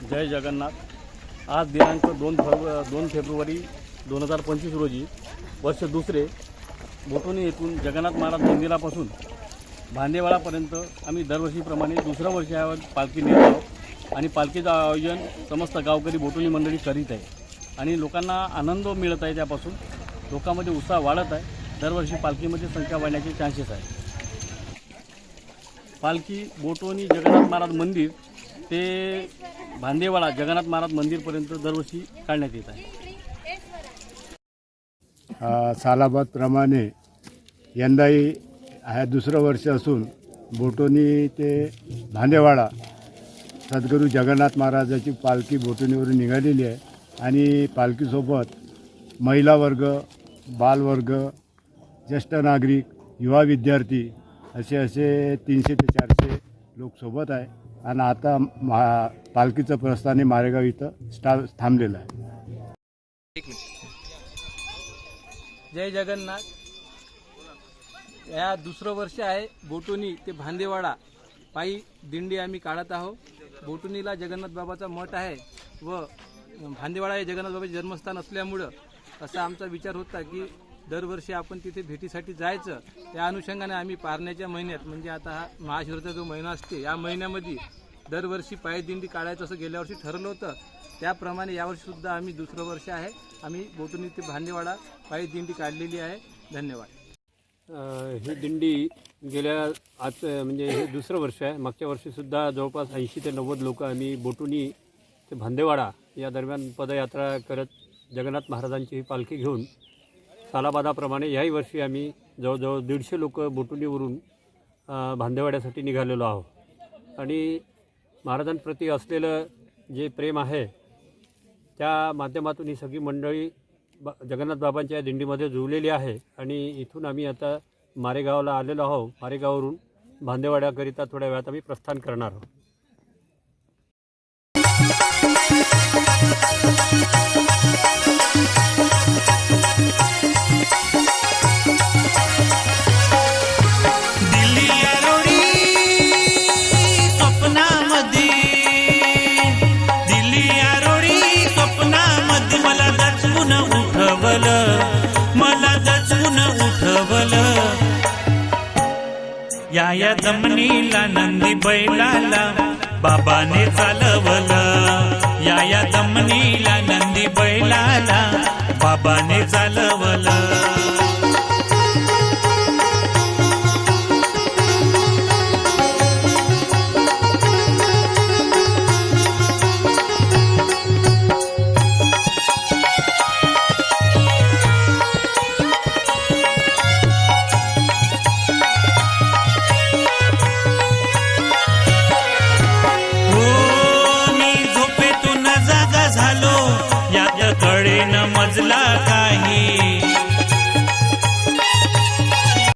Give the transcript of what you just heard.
जय जगन्नाथ। आज दिनांक 2 फेब्रुवारी 2025 रोजी वर्ष दुसरे बोटोनी येथून जगन्नाथ महाराज मंदिरापासून भांदेवाडापर्यंत आम्ही दरवर्षीप्रमाणे दुसरं वर्ष यावर पालखी नेत आहोत आणि पालखीचं आयोजन समस्त गावकरी बोटोनी मंडळी करीत आहे आणि लोकांना आनंद मिळत आहे। त्यापासून लोकांमध्ये उत्साह वाढत आहे। दरवर्षी पालखीमध्ये संख्या वाढण्याचे चान्सेस आहे। पालखी बोटोनी जगन्नाथ महाराज मंदिर ते भांदेवाडा जगन्नाथ महाराज मंदिरपर्यंत दरवर्षी काढण्यात येत आहे। सालाबादप्रमाणे यंदाही हा दुसरं वर्ष असून बोटोनी ते भांदेवाडा सद्गुरू जगन्नाथ महाराजाची पालखी बोटोनीवरून निघालेली आहे आणि पालखीसोबत महिला वर्ग, बालवर्ग, ज्येष्ठ नागरिक, युवा विद्यार्थी असे 300 ते 400 लोक सोबत आहे आणि आता पालखीचं प्रस्थान मारेगाव इथं थांबलेलं आहे। जय जगन्नाथ। या दुसरं वर्ष आहे बोटोनी ते भांदेवाडा पायी दिंडी आम्ही काढत आहोत। बोटोनीला जगन्नाथ बाबाचा मठ आहे व भांदेवाडा हे जगन्नाथ बाबाचे जन्मस्थान असल्यामुळं असा आमचा विचार होता की दरवर्षी आपण तिथे भेटीसाठी जायचं। त्या अनुषंगाने आम्ही पारण्याच्या महिन्यात म्हणजे आता हा महाशिवरात्रीचा जो महिना असते या महिन्यामध्ये दरवर्षी पायी दिंडी काढायचं असं गेल्या वर्षी ठरलं होतं। त्याप्रमाणे यावर्षीसुद्धा आम्ही दुसरं वर्ष आहे आम्ही बोटोनी ते भांदेवाडा पायी दिंडी काढलेली आहे। धन्यवाद। ही दिंडी गेल्या आज म्हणजे हे दुसरं वर्ष आहे। मागच्या वर्षीसुद्धा जवळपास 80 ते 90 लोक आम्ही बोटोनी ते भांदेवाडा या दरम्यान पदयात्रा करत जगन्नाथ महाराजांची ही पालखी घेऊन सालाबादाप्रमाणे याही वर्षी आम्ही जवळजवळ 150 लोक बोटोनीवरून भांदेवाड्यासाठी निघालेलो आहोत आणि महाराजांप्रती असलेलं जे प्रेम आहे त्या माध्यमातून ही सगळी मंडळी जगन्नाथ बाबांच्या या दिंडीमध्ये जुळलेली आहे आणि इथून आम्ही आता मारेगावला आलेलो आहोत। मारेगाववरून भांदेवाड्याकरिता थोड्या वेळात आम्ही प्रस्थान करणार आहोत। मला दचून उठवलं या दमनीला नंदी बैलाला बाबाने चालवलं। या दमनीला नंदी बैलाला बाबाने चालवलं।